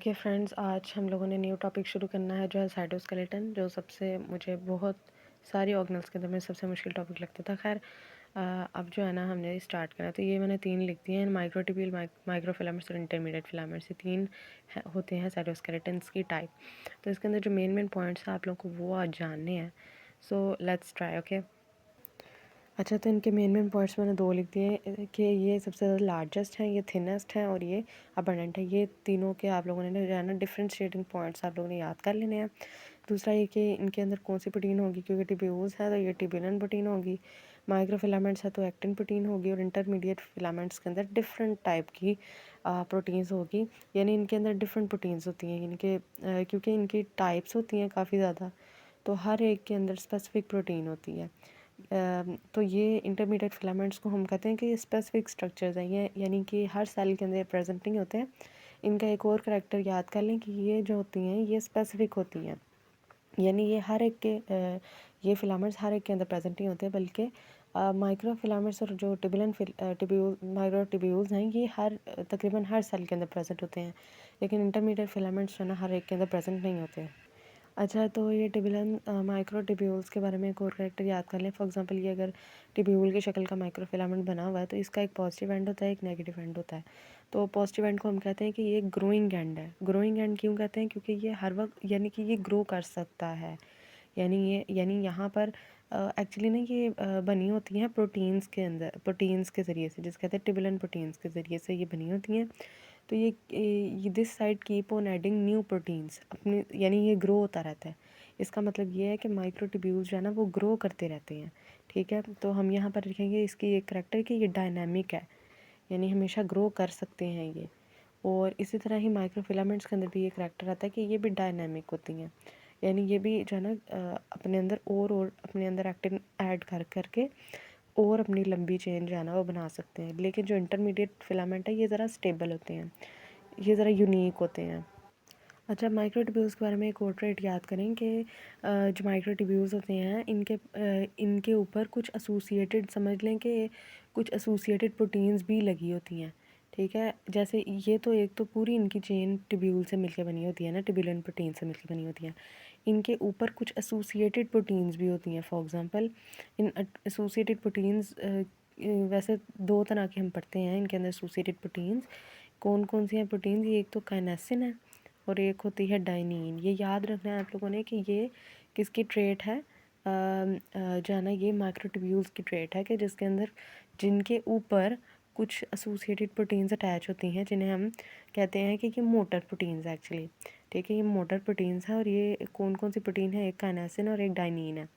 Okay friends, आज हम लोगों ने न्यू टॉपिक शुरू करना है जो है साइटोस्केलेटन, जो सबसे मुझे बहुत सारी ऑर्गेनल्स के अंदर में सबसे मुश्किल टॉपिक लगता था। खैर, अब जो है ना हमने स्टार्ट करा, तो ये मैंने 3 लिख दिए हैं। माइक्रोट्यूब्यूल, माइक्रोफिलामेंट्स और इंटरमीडिएट फिलामेंट्स, ये 3 होते हैं साइटोस्केलेटन्स की टाइप। तो इसके अंदर जो मेन मेन पॉइंट्स हैं आप लोगों को वो आज जानने हैं। So let's try. ओके, अच्छा, तो इनके मेन मेन पॉइंट्स मैंने 2 लिख दिए कि ये सबसे ज़्यादा लार्जेस्ट हैं, ये थिनेस्ट हैं और ये अबंडेंट है। ये तीनों के आप लोगों ने जो है ना डिफरेंशिएटिंग पॉइंट्स आप लोगों ने याद कर लेने हैं। दूसरा ये कि इनके अंदर कौन सी प्रोटीन होगी, क्योंकि टिब्यूल्स है तो ये टिब्यूलन प्रोटीन होगी। माइक्रोफिलामेंट्स है तो एक्टिन प्रोटीन होगी। और इंटरमीडिएट फिलामेंट्स के अंदर डिफरेंट टाइप की प्रोटीन्स होगी, यानी इनके अंदर डिफरेंट प्रोटीन्स होती हैं इनके, क्योंकि इनकी टाइप्स होती हैं काफ़ी ज़्यादा, तो हर एक के अंदर स्पेसिफिक प्रोटीन होती है। तो ये इंटरमीडिएट फिलामेंट्स को हम कहते हैं कि ये स्पेसिफिक स्ट्रक्चर्स हैं, ये यानी कि हर सेल के अंदर प्रेजेंट नहीं होते हैं। इनका एक और करैक्टर याद कर लें कि ये जो होती हैं ये स्पेसिफिक होती हैं, यानी ये हर एक के ये फिलामेंट्स हर एक के अंदर प्रेजेंट नहीं होते, बल्कि माइक्रो फिलामेंट्स और जो टिब्यूल माइक्रो टिब्यूल्स हैं ये तकरीबन हर सेल के अंदर प्रेजेंट होते हैं, लेकिन इंटरमीडिएट फिलामेंट्स जो है ना हर एक के अंदर प्रेजेंट नहीं होते। अच्छा, तो ये माइक्रो टिब्यूल्स के बारे में एक और कैरेक्टर याद कर लें। फॉर एग्जांपल, ये अगर टिब्यूल की शक्ल का माइक्रो फिलामेंट बना हुआ है तो इसका एक पॉजिटिव एंड होता है, एक नेगेटिव एंड होता है। तो पॉजिटिव एंड को हम कहते हैं कि ये ग्रोइंग एंड है। ग्रोइंग एंड क्यों कहते हैं? क्योंकि ये हर वक्त यानी कि ये ग्रो कर सकता है, यानी यहाँ पर एक्चुअली ना ये बनी होती हैं प्रोटीन्स के अंदर, प्रोटीन्स के ज़रिए से, जिसे कहते हैं टिबुलन प्रोटीन्स के ज़रिए से ये बनी होती हैं। तो ये this side keep on adding new proteins अपने, यानी ये ग्रो होता रहता है। इसका मतलब ये है कि माइक्रोट्यूब्यूल्स जो है ना वो ग्रो करते रहते हैं। ठीक है, तो हम यहाँ पर लिखेंगे इसकी एक करैक्टर कि ये डायनामिक है, यानी हमेशा ग्रो कर सकते हैं ये। और इसी तरह ही माइक्रोफिलामेंट्स के अंदर भी ये करैक्टर आता है कि ये भी डायनामिक होती हैं, यानी ये भी जो है ना अपने अंदर और अपने अंदर एक्टिन ऐड कर करके और अपनी लंबी चेन जो है ना वो बना सकते हैं। लेकिन जो इंटरमीडिएट फिलामेंट है ये ज़रा स्टेबल होते हैं, ये ज़रा यूनिक होते हैं। अच्छा, माइक्रोट्यूब्यूल्स के बारे में एक और ट्रेट याद करें कि जो माइक्रोट्यूब्यूल्स होते हैं इनके ऊपर कुछ एसोसिएटेड, समझ लें कि कुछ एसोसिएटेड प्रोटीन्स भी लगी होती हैं। ठीक है, जैसे ये तो एक तो पूरी इनकी चेन ट्यूब्यूल से मिलकर बनी होती है ना, ट्यूबुलन प्रोटीन से मिलकर बनी होती है। इनके ऊपर कुछ एसोसिएटेड प्रोटीन्स भी होती हैं। For example, in associated proteins वैसे 2 तरह के हम पढ़ते हैं इनके अंदर एसोसिएटेड प्रोटीन्स। कौन कौन सी हैं प्रोटीन्स? ये एक तो काइनेसिन है और एक होती है डाइनीन। ये याद रखना है आप लोगों ने कि ये किसकी ट्रेट है, जो है ना ये माइक्रोट्यूब्यूल्स की ट्रेट है, कि जिसके अंदर जिनके ऊपर कुछ एसोसिएटेड प्रोटीन्स अटैच होती हैं, जिन्हें हम कहते हैं कि ये मोटर प्रोटीन्स एक्चुअली। ठीक है, ये मोटर प्रोटीन्स हैं। और ये कौन कौन सी प्रोटीन है? एक काइनेसिन और एक डाइनीन है।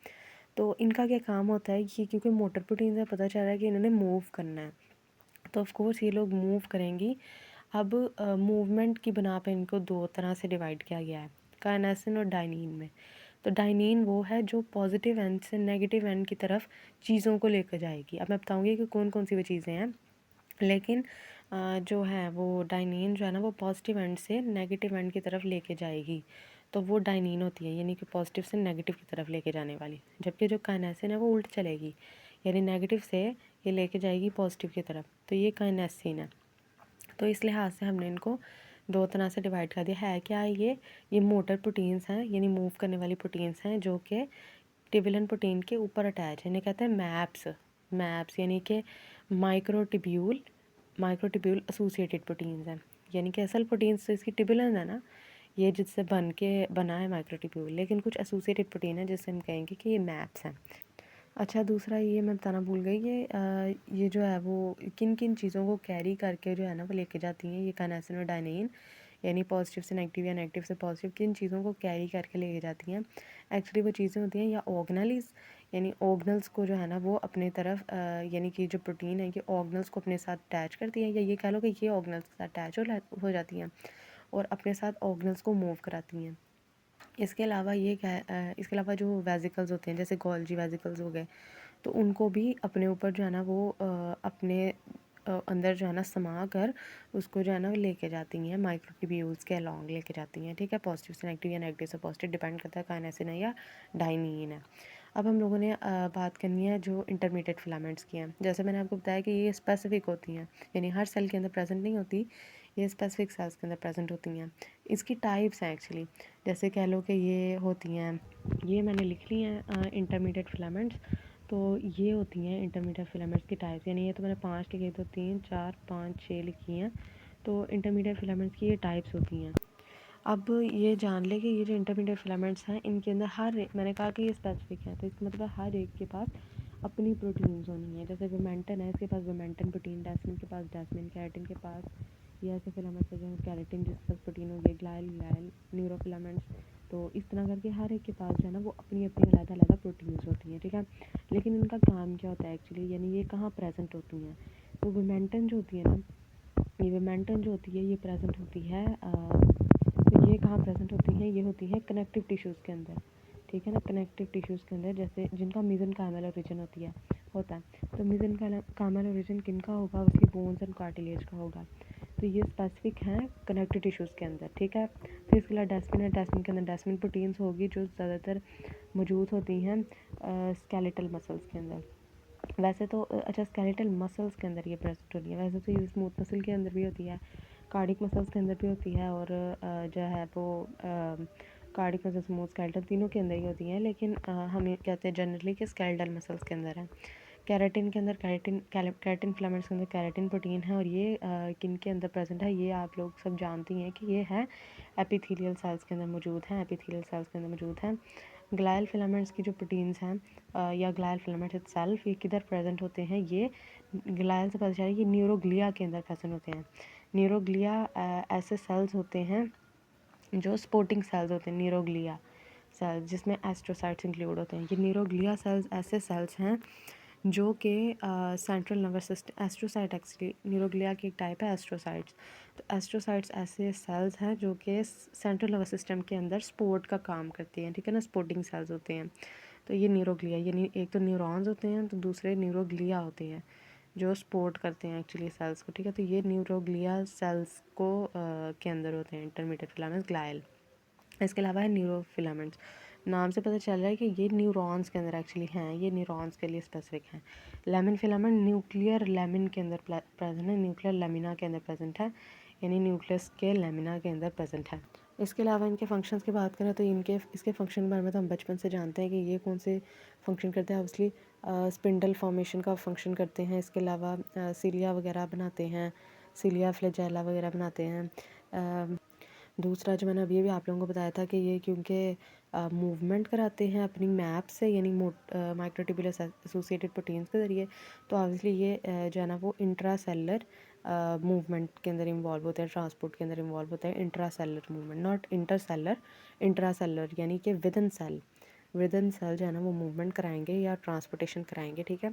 तो इनका क्या काम होता है? ये क्योंकि मोटर प्रोटीन्स है, पता चल रहा है कि इन्होंने मूव करना है, तो ऑफ कोर्स ये लोग मूव करेंगी। अब मूवमेंट की बना पे इनको 2 तरह से डिवाइड किया गया है, काइनेसिन और डाइनीन में। तो डाइनीन वो है जो पॉजिटिव एंड से नेगेटिव एंड की तरफ चीज़ों को लेकर जाएगी। अब मैं बताऊँगी कि कौन कौन सी वो चीज़ें हैं, लेकिन जो है वो डाइनीन जो है ना वो पॉजिटिव एंड से नेगेटिव एंड की तरफ लेके जाएगी। तो वो डाइनीन होती है, यानी कि पॉजिटिव से नेगेटिव की तरफ लेके जाने वाली। जबकि जो काइनेसिन है वो उल्ट चलेगी, यानी नेगेटिव से ये लेके जाएगी पॉजिटिव की तरफ। तो ये काइनेसिन है। तो इस लिहाज से हमने इनको 2 तरह से डिवाइड कर दिया है। क्या है ये मोटर प्रोटीन्स हैं, यानी मूव करने वाली प्रोटीन्स हैं, जो कि टिबुलन प्रोटीन के ऊपर अटैच है। इन्हें कहते हैं मैप्स। मैप्स यानी कि माइक्रोट्यूब्यूल माइक्रोट्यूब्यूल एसोसिएटेड प्रोटीन्स हैं, यानी कि असल प्रोटीन्स तो इसकी टिबुलन है ना, ये जिससे बना है माइक्रोट्यूब्यूल, लेकिन कुछ एसोसिएटेड प्रोटीन है जिससे हम कहेंगे कि ये मैप्स हैं। अच्छा, दूसरा ये मैं बताना भूल गई, ये जो है वो किन किन चीज़ों को कैरी करके जो है ना वो लेके जाती हैं, ये काइनेसिन और डाइनीन, यानी पॉजिटिव से नेगेटिव या नेगेटिव से पॉजिटिव, किन चीज़ों को कैरी करके लेके जाती हैं। एक्चुअली वो चीज़ें होती हैं या ऑर्गेनल्स, यानी ऑर्गेनल्स को जो है ना वो अपने तरफ यानी कि जो प्रोटीन है ये ऑर्गेनल्स को अपने साथ अटैच करती है, या ये कह लो कि ये ऑर्गेनल्स के साथ अटैच हो जाती हैं और अपने साथ ऑर्गेनल्स को मूव कराती हैं। इसके अलावा इसके अलावा जो वेजिकल्स होते हैं, जैसे गोल्जी वेजिकल्स हो गए, तो उनको भी अपने ऊपर जो है ना वो अपने अंदर जो है ना समा कर उसको जो है ना लेके जाती हैं, माइक्रोट्यूब्यूल्स के अलॉन्ग लेके जाती हैं। ठीक है, पॉजिटिव से नेगेटिव या नेगेटिव से पॉजिटिव, डिपेंड करता है काइनेसिन है या डाइनीन है। अब हम लोगों ने बात करनी है जो इंटरमीडिएट फिलामेंट्स की हैं। जैसे मैंने आपको बताया कि ये स्पेसिफिक होती हैं, यानी हर सेल के अंदर प्रेजेंट नहीं होती, ये स्पेसिफिक सेल्स के अंदर प्रेजेंट होती हैं। इसकी टाइप्स हैं एक्चुअली, जैसे कह लो कि ये होती हैं, ये मैंने लिख ली हैं इंटरमीडिएट फिलामेंट्स। तो ये होती हैं इंटरमीडिएट फिलामेंट्स की टाइप्स, यानी ये तो मैंने 5 लिखी, तो 3 4 5 6 लिखी हैं। तो इंटरमीडिएट फिलामेंट्स की ये टाइप्स होती हैं। अब ये जान ले कि ये जो इंटरमीडिएट फिलामेंट्स हैं इनके अंदर मैंने कहा कि ये स्पेसिफिक है, तो इसका मतलब हर एक के पास अपनी प्रोटीन्स होनी है। जैसे विमेंटन है, इसके पास विमेंटन प्रोटीन, डेस्मिन के पास डेस्मिन, कैरेटिन के पास ये ऐसे फिलामेंट्स है जो कैरेटिन जिसके पास प्रोटीन होगी, ग्लाइल ग्लाइल न्यूरोफिलामेंट्स। तो इस तरह करके हर एक के पास जो है ना वो अपनी अपनी अलग अलग प्रोटीन्स होती हैं, ठीक है। लेकिन इनका काम क्या होता है एक्चुअली, यानी ये कहाँ प्रेजेंट होती हैं। तो विमेंटन जो होती है ना, ये विमेंटन जो होती है ये प्रेजेंट होती है तो ये कहाँ प्रेजेंट होती है, ये होती है कनेक्टिव टिश्यूज़ के अंदर, ठीक है ना। कनेक्टिव टिश्यूज़ के अंदर जैसे जिनका मेसेनकाइमल ओरिजिन होता है। तो मेसेनकाइमल ओरिजिन किनका होगा, उसकी बोन्स एंड कार्टिलेज का होगा। तो ये स्पेसिफिक हैं कनेक्टिव टिश्यूज़ के अंदर, ठीक है। फिर इसके अलावा डेस्मिन है, डेस्मिन के अंदर डेस्मिन प्रोटीन्स होगी जो ज़्यादातर मौजूद होती हैं स्केलेटल मसल्स के अंदर। वैसे तो अच्छा, स्केलेटल मसल्स के अंदर ये प्रेजेंट होती है, वैसे तो ये स्मूथ मसल के अंदर भी होती है, कार्डिक मसल्स के अंदर भी होती है, और जो है वो कार्डिक मसल, स्मूथ, स्केलेटल तीनों के अंदर ही होती हैं। लेकिन हम ये कहते हैं जनरली कि स्केलेटल मसल्स के अंदर है। कैरेटिन के अंदर कैरेटिन फिलामेंट्स के अंदर कैरेटिन प्रोटीन है, और ये किन के अंदर प्रेजेंट है, ये आप लोग सब जानती हैं कि ये है एपिथेलियल सेल्स के अंदर मौजूद हैं, एपिथेलियल सेल्स के अंदर मौजूद हैं। ग्लायल फिलामेंट्स की जो प्रोटीन्स हैं या ग्लायल फिलामेंट्स इटसेल्फ, ये किधर प्रेजेंट होते हैं, ये ग्लायल से पता चला ये न्यूरोग्लिया के अंदर प्रेजेंट होते हैं। न्यूरोग्लिया ऐसे सेल्स होते हैं जो स्पोर्टिंग सेल्स होते हैं, न्यूरोग्लिया सेल्स जिसमें एस्ट्रोसाइट्स इंक्लूड होते हैं। ये न्यूरोग्लिया सेल्स ऐसे सेल्स हैं जो कि central nervous system, astrocyte actually neuroglia की एक टाइप है एस्ट्रोसाइट्स। तो एस्ट्रोसाइट्स ऐसे सेल्स हैं जो कि सेंट्रल नर्वस सिस्टम के अंदर सपोर्ट का काम करती हैं, ठीक है ना, सपोर्टिंग सेल्स होते हैं। तो ये न्यूरोग्लिया, ये एक तो न्यूरॉन्स होते हैं, तो दूसरे न्यूरोग्लिया होते हैं जो सपोर्ट करते हैं एक्चुअली सेल्स को, ठीक है। तो ये न्यूरोग्लिया सेल्स को के अंदर होते हैं इंटरमीडिएट फिलामेंट्स ग्लाइल। इसके अलावा है न्यूरोफिलामेंट्स, नाम से पता चल रहा है कि ये न्यूरॉन्स के अंदर एक्चुअली हैं, ये न्यूरॉन्स के लिए स्पेसिफिक हैं। लेमिन फिलामेंट न्यूक्लियर लेमिन के अंदर प्रेजेंट है, न्यूक्लियर लेमिना के अंदर प्रेजेंट है, यानी न्यूक्लियस के लेमिना के अंदर प्रेजेंट है। इसके अलावा इनके फंक्शंस की बात करें तो इसके फंक्शन के बारे में तो हम बचपन से जानते हैं कि ये कौन से फंक्शन करते हैं। ऑब्वियसली स्पिंडल फॉर्मेशन का फंक्शन करते हैं, इसके अलावा सीलिया वगैरह बनाते हैं, सीलिया फ्लैजेला वगैरह बनाते हैं। दूसरा जो मैंने अभी आप लोगों को बताया था कि ये क्योंकि मूवमेंट कराते हैं अपनी मैप से, यानी माइक्रोट्यूबुलर एसोसिएटेड प्रोटीन्स के ज़रिए। तो ऑब्वियसली ये जो है ना वो इंट्रासेलर मूवमेंट के अंदर इन्वॉल्व होते हैं, ट्रांसपोर्ट के अंदर इन्वॉल्व होते हैं, intracellular movement, not intercellular, intracellular यानी कि विद इन सेल जो है ना वो मूवमेंट कराएंगे या ट्रांसपोर्टेशन कराएंगे, ठीक है।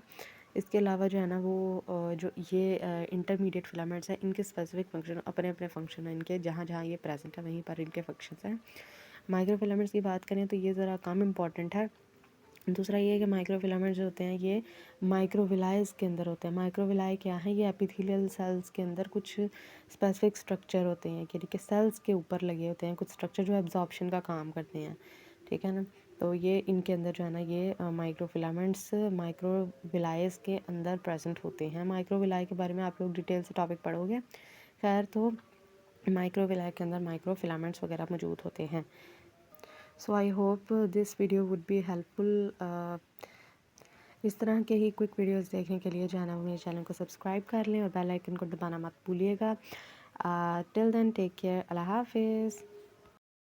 इसके अलावा जो है ना वो जो ये इंटरमीडिएट फिलामेंट्स हैं इनके स्पेसिफिक फंक्शन, अपने अपने फंक्शन हैं इनके, जहाँ जहाँ ये प्रेजेंट है वहीं पर इनके फंक्शंस हैं। माइक्रो फिलामेंट्स की बात करें तो ये ज़रा कम इम्पॉर्टेंट है। दूसरा ये है कि माइक्रो फिलामेंट्स जो होते हैं ये माइक्रोविलाइज के अंदर होते हैं। माइक्रोविलाई क्या है, ये एपिथेलियल सेल्स के अंदर कुछ स्पेसिफिक स्ट्रक्चर होते हैं कि सेल्स के ऊपर लगे होते हैं कुछ स्ट्रक्चर जो एब्जॉर्प्शन का काम करते हैं, ठीक है ना। तो ये इनके अंदर जो है ना ये माइक्रोफिलामेंट्स माइक्रोविलाइज के अंदर प्रेजेंट होते हैं। माइक्रोविलाई के बारे में आप लोग डिटेल से टॉपिक पढ़ोगे। खैर, तो माइक्रोविलाई के अंदर माइक्रोफिलामेंट्स वगैरह मौजूद होते हैं। So I hope this video would be helpful. इस तरह के ही क्विक वीडियोस देखने के लिए जो है ना मेरे चैनल को सब्सक्राइब कर लें और बेल आइकन को दबाना मत भूलिएगा। टिल देन टेक केयर, अल्लाह हाफिज़।